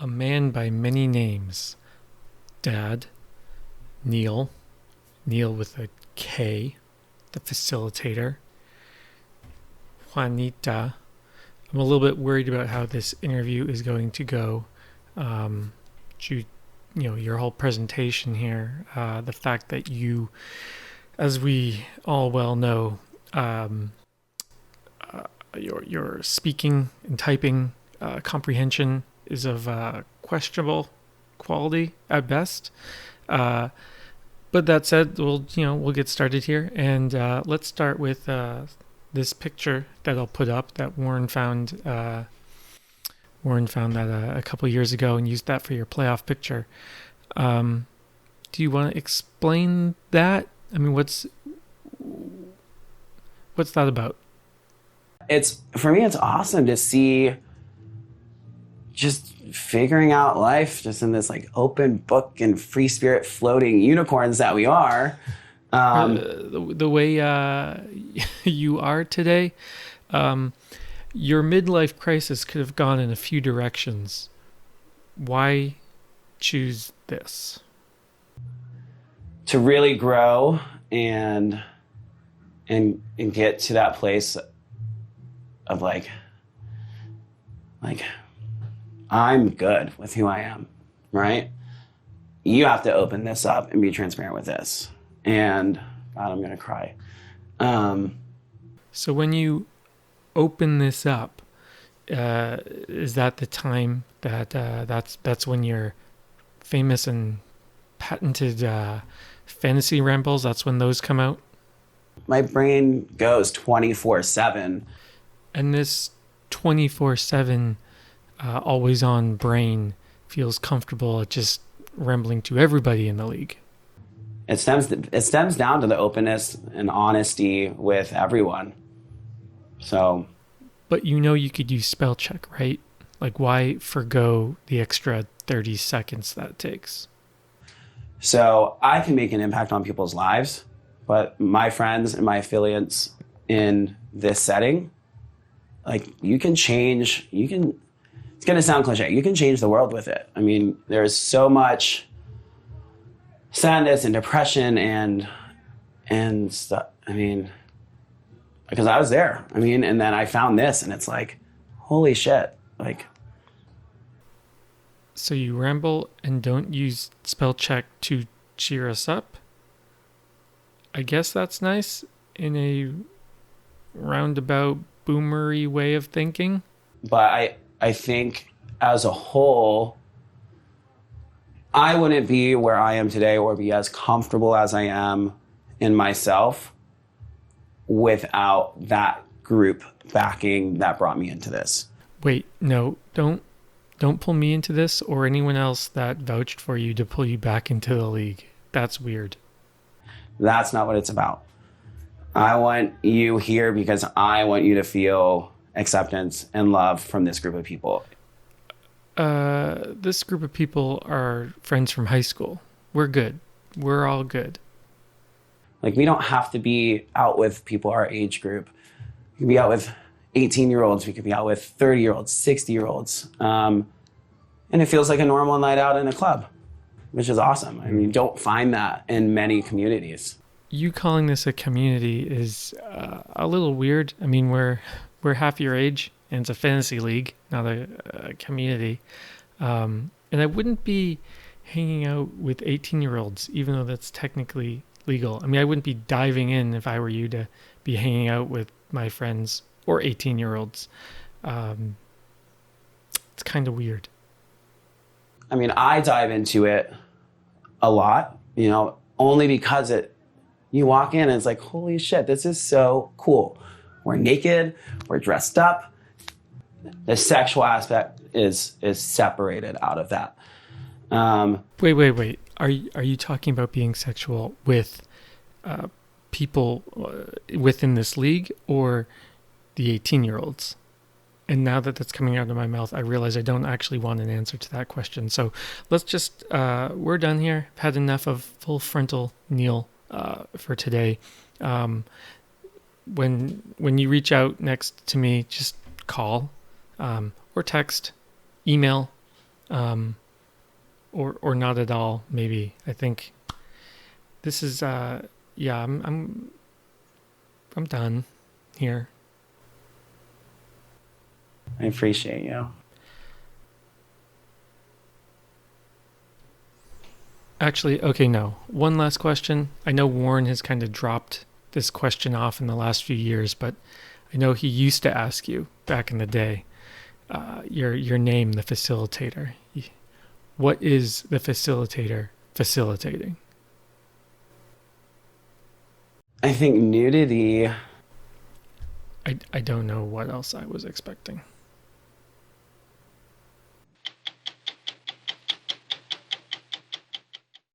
A man by many names. Dad, Neil with a K, the facilitator. Juanita. I'm a little bit worried about how this interview is going to go. Your whole presentation here, the fact that you, as we all well know, your speaking and typing comprehension is of questionable quality at best. But that said, we'll get started here, and let's start with this picture that I'll put up that Warren found. Warren found that a couple years ago and used that for your playoff picture. Do you want to explain that? I mean, what's that about? For me, it's awesome to see just figuring out life just in this like open book and free spirit floating unicorns that we are. The way you are today, your midlife crisis could have gone in a few directions. Why choose this? To really grow and get to that place of like I'm good with who I am, right? You have to open this up and be transparent with this. And God, I'm gonna cry. So when you open this up, is that the time that that's when your famous and patented fantasy rambles, that's when those come out? My brain goes 24/7. And this 24/7 always on brain feels comfortable at just rambling to everybody in the league. It stems down to the openness and honesty with everyone. So, but you could use spell check, right? Like, why forgo the extra 30 seconds that takes? So I can make an impact on people's lives, but my friends and my affiliates in this setting, like it's going to sound cliche. You can change the world with it. I mean, there's so much sadness and depression and stuff. I mean, because I was there. I mean, and then I found this and it's like, holy shit. Like, so you ramble and don't use spell check to cheer us up? I guess that's nice in a roundabout boomery way of thinking. But I think as a whole, I wouldn't be where I am today or be as comfortable as I am in myself without that group backing that brought me into this. Wait, no, don't pull me into this or anyone else that vouched for you to pull you back into the league. That's weird. That's not what it's about. I want you here because I want you to feel acceptance and love from this group of people. This group of people are friends from high school. We're good. We're all good. Like, we don't have to be out with people our age group. We can be out with 18-year-olds. We could be out with 30-year-olds, 60-year-olds. And it feels like a normal night out in a club, which is awesome. I mean, you don't find that in many communities. You calling this a community is a little weird. I mean, we're half your age, and it's a fantasy league, not a community. And I wouldn't be hanging out with 18-year-olds, even though that's technically legal. I mean, I wouldn't be diving in if I were you to be hanging out with my friends or 18-year-olds. It's kind of weird. I mean, I dive into it a lot, only because you walk in and it's like, holy shit, this is so cool. We're naked, we're dressed up. The sexual aspect is separated out of that. Wait. Are you talking about being sexual with people within this league or the 18-year-olds? And now that that's coming out of my mouth, I realize I don't actually want an answer to that question. So let's just, we're done here. I've had enough of full frontal Neil for today. When you reach out next to me, just call or text, email, or not at all. Maybe I think this is yeah. I'm done here. I appreciate you. Actually, okay, no. One last question. I know Warren has kind of dropped this question off in the last few years, but I know he used to ask you back in the day. Your name, the facilitator. What is the facilitator facilitating? I think nudity. I don't know what else I was expecting.